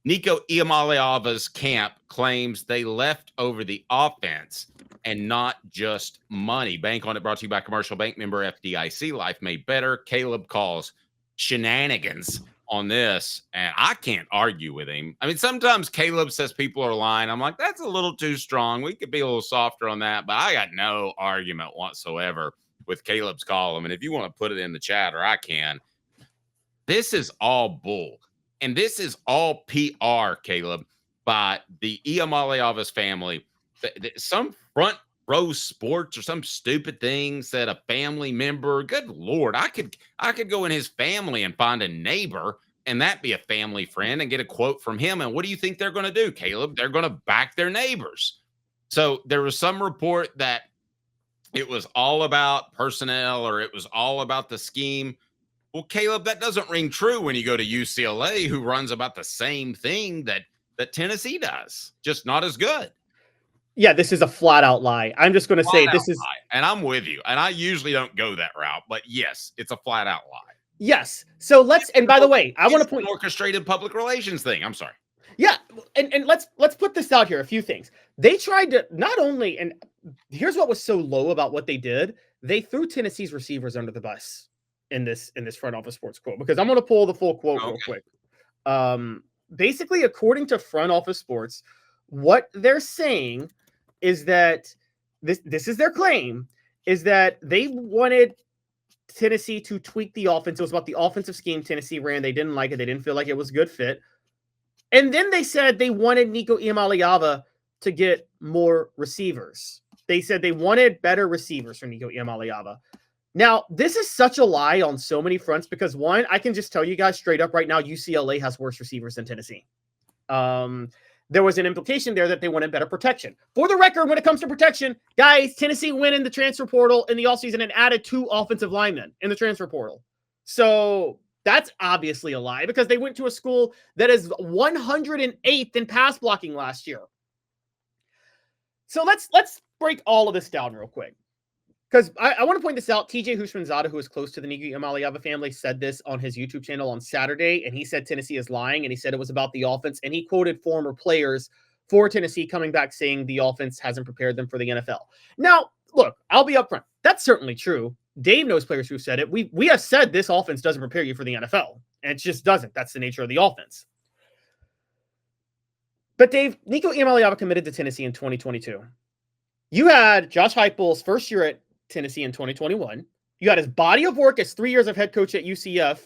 Nico Iamaleava's camp claims they left over the offense and not just money. Bank on it, brought to you by Commercial Bank member FDIC. Life made better. Caleb calls shenanigans on this, and I can't argue with him. I mean, sometimes Caleb says people are lying. I'm like, that's a little too strong. We could be a little softer on that, but I got no argument whatsoever with Caleb's column. And if you want to put it in the chat, or I can, this is all bull. And this is all PR, Caleb, by the Iamaleava's family. Some front row sports or some stupid thing said a family member. Good Lord, I could go in his family and find a neighbor, and that be a family friend, and get a quote from him. And what do you think they're going to do, Caleb? They're going to back their neighbors. So there was some report that it was all about personnel, or it was all about the scheme. Well, Caleb, that doesn't ring true when you go to UCLA, who runs about the same thing that Tennessee does, just not as good. Yeah, this is a flat out lie. I'm just going to say this is, and I'm with you. And I usually don't go that route, but yes, it's a flat out lie. Yes. So let's, and by the way, I want to point orchestrated public relations thing. I'm sorry. Yeah, and let's put this out here. A few things. They tried to not only, and here's what was so low about what they did. They threw Tennessee's receivers under the bus in this front office sports quote, because I'm going to pull the full quote real quick. Basically, according to front office sports, what they're saying is that this is their claim, is that they wanted Tennessee to tweak the offense. It was about the offensive scheme Tennessee ran. They didn't like it. They didn't feel like it was a good fit. And then they said they wanted Nico Iamaleava to get more receivers. They said they wanted better receivers for Nico Iamaleava. Now, this is such a lie on so many fronts, because one, I can just tell you guys straight up right now, UCLA has worse receivers than Tennessee. There was an implication there that they wanted better protection. For the record, when it comes to protection, guys, Tennessee went in the transfer portal in the offseason and added 2 offensive linemen in the transfer portal. So that's obviously a lie, because they went to a school that is 108th in pass blocking last year. So let's break all of this down real quick, because I want to point this out. TJ Houshmandzadeh, who is close to the Nico Iamaleava family, said this on his YouTube channel on Saturday, and he said Tennessee is lying, and he said it was about the offense, and he quoted former players for Tennessee coming back saying the offense hasn't prepared them for the NFL. Now, look, I'll be upfront. That's certainly true. Dave knows players who said it. We have said this offense doesn't prepare you for the NFL, and it just doesn't. That's the nature of the offense. But Dave, Nico Iamaleava committed to Tennessee in 2022. You had Josh Heupel's first year at Tennessee in 2021. You had his body of work as 3 years of head coach at UCF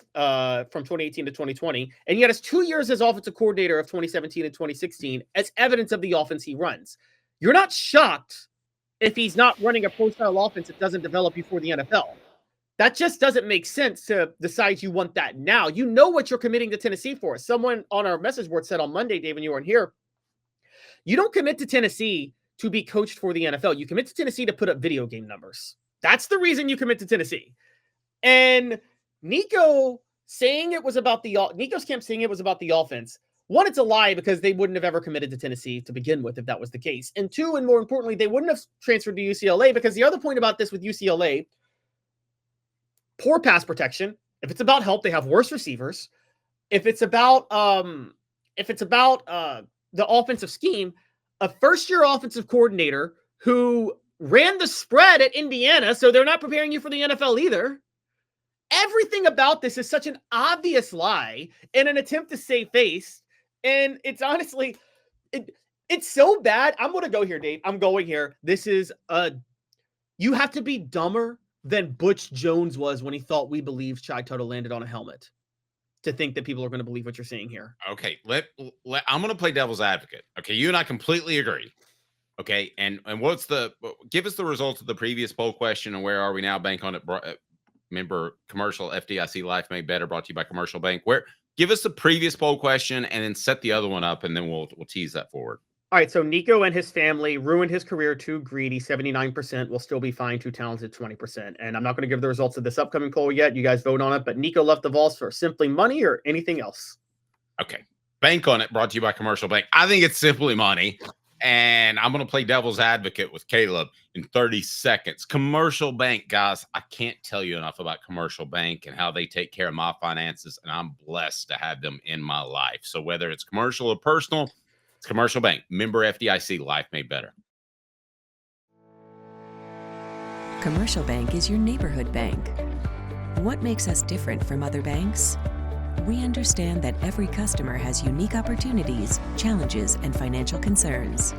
from 2018 to 2020. And you had his 2 years as offensive coordinator of 2017 and 2016 as evidence of the offense he runs. You're not shocked if he's not running a pro-style offense that doesn't develop you for the NFL. That just doesn't make sense to decide you want that now. You know what you're committing to Tennessee for. Someone on our message board said on Monday, Dave, and you weren't here, you don't commit to Tennessee to be coached for the NFL. You commit to Tennessee to put up video game numbers. That's the reason you commit to Tennessee. And Nico's camp saying it was about the offense. One, it's a lie, because they wouldn't have ever committed to Tennessee to begin with if that was the case. And two, and more importantly, they wouldn't have transferred to UCLA, because the other point about this with UCLA, poor pass protection. If it's about help, they have worse receivers. If it's about the offensive scheme, a first-year offensive coordinator who ran the spread at Indiana, so they're not preparing you for the NFL either. Everything about this is such an obvious lie in an attempt to save face, and it's honestly, it's so bad. I'm going to go here, Dave. I'm going here. This is you have to be dumber than Butch Jones was when he thought we believed Chi Tuttle landed on a helmet to think that people are going to believe what you're saying here. Okay, I'm going to play devil's advocate. Okay, you and I completely agree. Okay, and give us the results of the previous poll question, and where are we now? Bank on it. Member commercial FDIC Life Made Better, brought to you by Commercial Bank. Give us the previous poll question, and then set the other one up, and then we'll tease that forward. All right, so Nico and his family ruined his career, too greedy, 79%, will still be fine, too talented, 20%. And I'm not going to give the results of this upcoming poll yet. You guys vote on it, but Nico left the Vols for simply money or anything else? Okay, Bank on it, brought to you by Commercial Bank. I think it's simply money. And I'm going to play devil's advocate with Caleb in 30 seconds. Commercial bank, guys. I can't tell you enough about commercial bank and how they take care of my finances. And I'm blessed to have them in my life. So whether it's commercial or personal, it's commercial bank. Member FDIC, life made better. Commercial Bank is your neighborhood bank. What makes us different from other banks? We understand that every customer has unique opportunities, challenges, and financial concerns.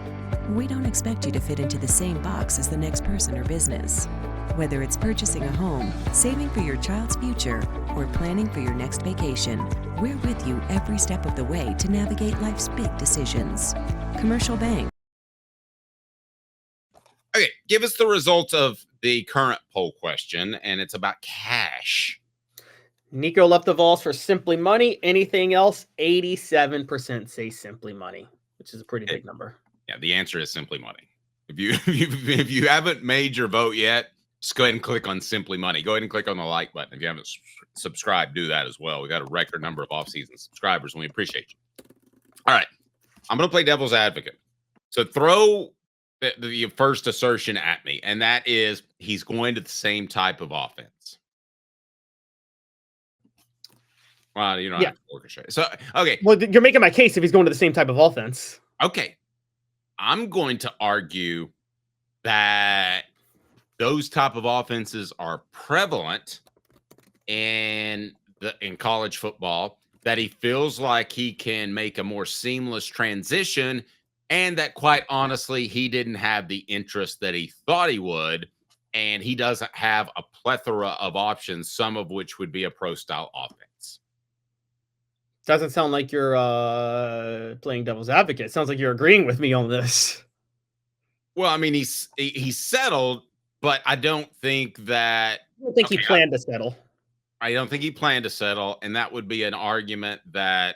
We don't expect you to fit into the same box as the next person or business. Whether it's purchasing a home, saving for your child's future, or planning for your next vacation, we're with you every step of the way to navigate life's big decisions. Commercial Bank. Okay, give us the results of the current poll question, and it's about cash. Nico left the Vols for Simply Money. Anything else? 87% say Simply Money, which is a pretty big number. Yeah, the answer is Simply Money. If you haven't made your vote yet, just go ahead and click on Simply Money. Go ahead and click on the like button. If you haven't subscribed, do that as well. We got a record number of off-season subscribers, and we appreciate you. All right, I'm going to play devil's advocate. So throw the first assertion at me, and that is he's going to the same type of offense. Well, you don't have to orchestrate. So, okay. Well, you're making my case if he's going to the same type of offense. Okay. I'm going to argue that those type of offenses are prevalent in college football, that he feels like he can make a more seamless transition, and that quite honestly, he didn't have the interest that he thought he would, and he doesn't have a plethora of options, some of which would be a pro-style offense. Doesn't sound like you're playing devil's advocate. It sounds like you're agreeing with me on this. Well, I mean, he's settled, but I don't think that. I don't think he planned to settle. I don't think he planned to settle, and that would be an argument that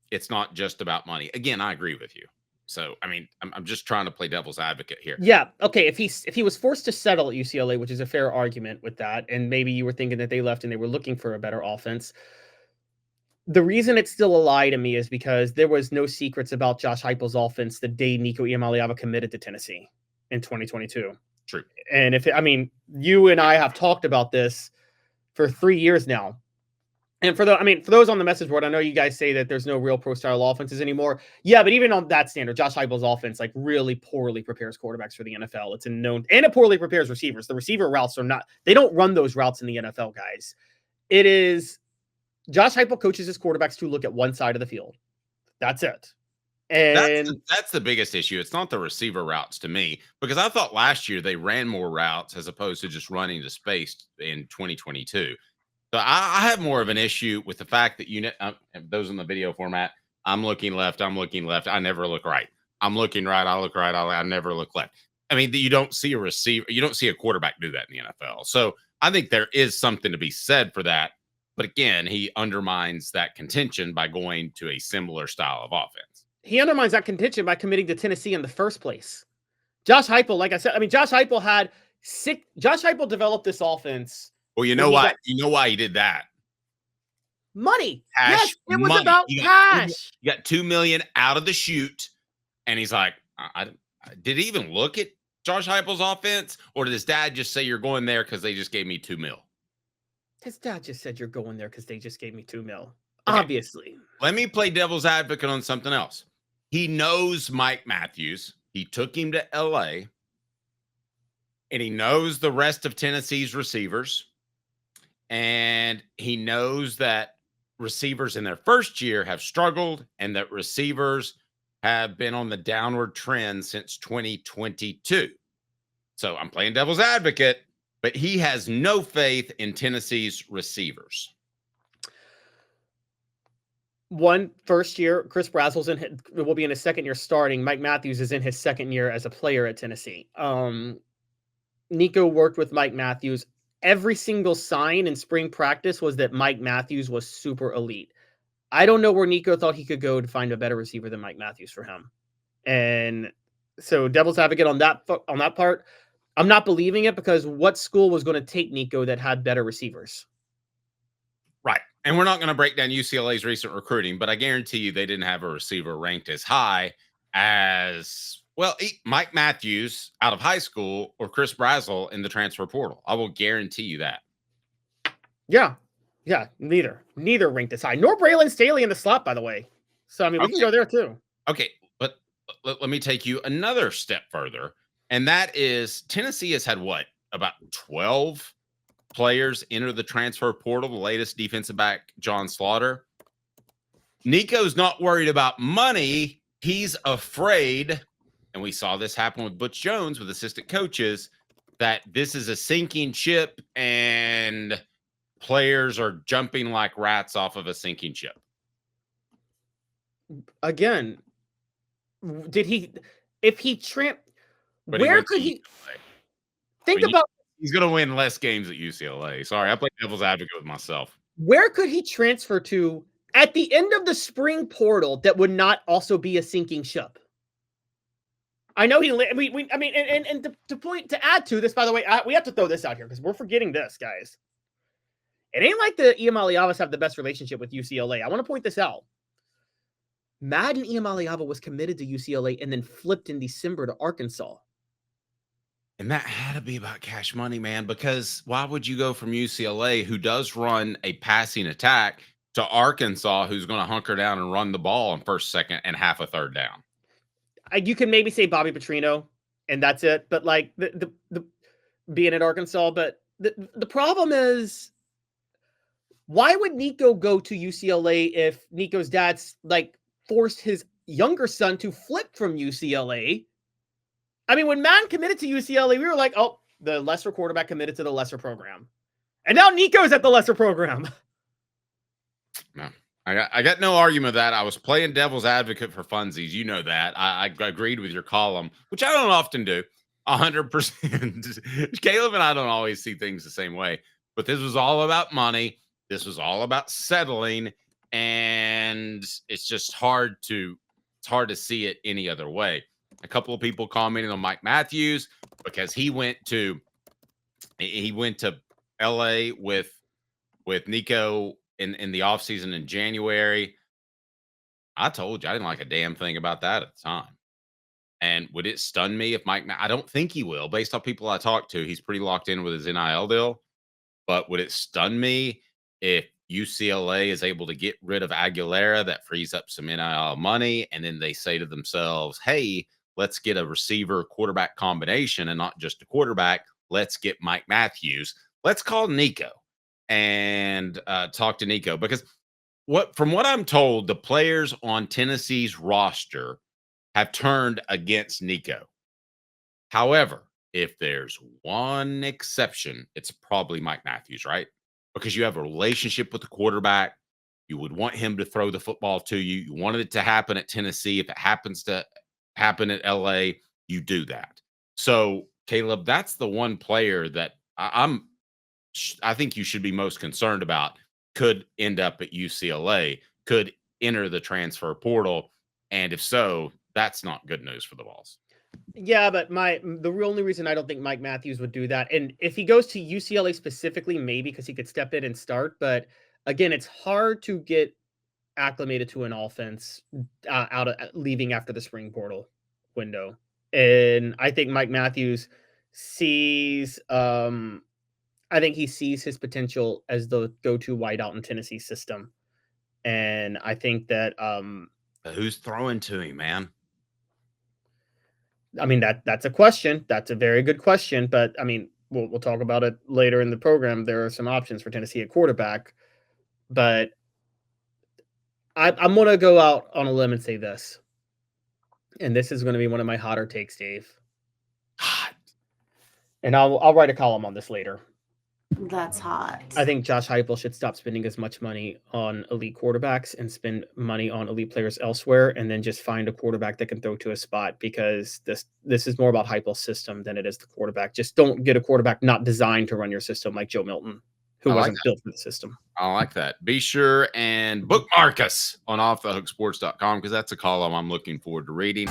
it's not just about money. Again, I agree with you. So, I mean, I'm just trying to play devil's advocate here. Yeah. Okay. If he was forced to settle at UCLA, which is a fair argument with that, and maybe you were thinking that they left and they were looking for a better offense. The reason it's still a lie to me is because there was no secrets about Josh Heupel's offense the day Nico Iamaleava committed to Tennessee in 2022. True. And you and I have talked about this for 3 years now. And for those on the message board, I know you guys say that there's no real pro-style offenses anymore. Yeah, but even on that standard, Josh Heupel's offense like really poorly prepares quarterbacks for the NFL. It's a known, and it poorly prepares receivers. The receiver routes they don't run those routes in the NFL, guys. It is Josh Heupel coaches his quarterbacks to look at one side of the field. That's it. And that's the biggest issue. It's not the receiver routes to me, because I thought last year they ran more routes as opposed to just running to space in 2022. So I have more of an issue with the fact that those in the video format, I'm looking left, I never look right. I'm looking right, I look right, I never look left. I mean, you don't see a receiver, you don't see a quarterback do that in the NFL. So I think there is something to be said for that. But again, he undermines that contention by going to a similar style of offense. He undermines that contention by committing to Tennessee in the first place. Josh Heupel, like I said, Josh Heupel developed this offense. Well, you know why? You know why he did that? Money. Cash. Yes, it was money. about cash. You got $2 million out of the chute, and he's like, did he even look at Josh Heupel's offense, or did his dad just say you're going there because they just gave me $2 million? His dad just said you're going there because they just gave me $2 million. Okay. Obviously. Let me play devil's advocate on something else. He knows Mike Matthews. He took him to LA, and he knows the rest of Tennessee's receivers. And he knows that receivers in their first year have struggled, and that receivers have been on the downward trend since 2022. So I'm playing devil's advocate, but he has no faith in Tennessee's receivers. First year, Chris Brazzell's will be in his second year starting. Mike Matthews is in his second year as a player at Tennessee. Nico worked with Mike Matthews. Every single sign in spring practice was that Mike Matthews was super elite. I don't know where Nico thought he could go to find a better receiver than Mike Matthews for him. And so devil's advocate on that part, I'm not believing it, because what school was going to take Nico that had better receivers? Right. And we're not going to break down UCLA's recent recruiting, but I guarantee you they didn't have a receiver ranked as high as Well, Mike Matthews out of high school or Chris Brazel in the transfer portal. I will guarantee you that. Yeah. Yeah. Neither ranked as high. Nor Braylon Staley in the slot, by the way. So, I mean, we can go there too. Okay. But let me take you another step further. And that is Tennessee has had what? About 12 players enter the transfer portal. The latest defensive back, John Slaughter. Nico's not worried about money. He's afraid, and we saw this happen with Butch Jones with assistant coaches, that this is a sinking ship and players are jumping like rats off of a sinking ship. Again, where could he think about? He's going to win less games at UCLA. Sorry, I play devil's advocate with myself. Where could he transfer to at the end of the spring portal that would not also be a sinking ship? I know to add to this, by the way, we have to throw this out here because we're forgetting this, guys. It ain't like the Iamaleavas have the best relationship with UCLA. I want to point this out. Madden Iamaleava was committed to UCLA and then flipped in December to Arkansas. And that had to be about cash money, man, because why would you go from UCLA, who does run a passing attack, to Arkansas, who's going to hunker down and run the ball on first, second, and half a third down? You can maybe say Bobby Petrino, and that's it. But like the being at Arkansas, but the problem is, why would Nico go to UCLA if Nico's dad's like forced his younger son to flip from UCLA? I mean, when Madden committed to UCLA, we were like, oh, the lesser quarterback committed to the lesser program. And now Nico's at the lesser program. No, I got no argument with that. I was playing devil's advocate for funsies. You know that. I agreed with your column, which I don't often do. 100%. Caleb and I don't always see things the same way. But this was all about money. This was all about settling. And it's just hard to see it any other way. A couple of people commenting on Mike Matthews because he went to LA with Nico in the offseason in January. I told you I didn't like a damn thing about that at the time. And would it stun me if I don't think he will, based on people I talked to. He's pretty locked in with his NIL deal. But would it stun me if UCLA is able to get rid of Aguilera? That frees up some NIL money. And then they say to themselves, hey, let's get a receiver quarterback combination and not just a quarterback. Let's get Mike Matthews. Let's call Nico and talk to Nico, because from what I'm told, the players on Tennessee's roster have turned against Nico. However, if there's one exception, it's probably Mike Matthews, right? Because you have a relationship with the quarterback. You would want him to throw the football to you. You wanted it to happen at Tennessee. If it happens to happen at LA, you do that. So, Caleb, that's the one player that I think you should be most concerned about. Could end up at UCLA, could enter the transfer portal, and if so, that's not good news for the Vols. Yeah, but the only reason I don't think Mike Matthews would do that, and if he goes to UCLA specifically, maybe because he could step in and start, but again, it's hard to get acclimated to an offense leaving after the spring portal window. And I think Mike Matthews sees his potential as the go-to wideout in Tennessee's system. And I think that who's throwing to him, man? I mean, that's a question. That's a very good question. But I mean, we'll talk about it later in the program. There are some options for Tennessee at quarterback, but I'm going to go out on a limb and say this. And this is going to be one of my hotter takes, Dave. Hot. And I'll write a column on this later. That's hot. I think Josh Heupel should stop spending as much money on elite quarterbacks and spend money on elite players elsewhere, and then just find a quarterback that can throw to a spot, because this is more about Heupel's system than it is the quarterback. Just don't get a quarterback not designed to run your system like Joe Milton, who wasn't built for the system. I like that. Be sure and bookmark us on offthehooksports.com, because that's a column I'm looking forward to reading.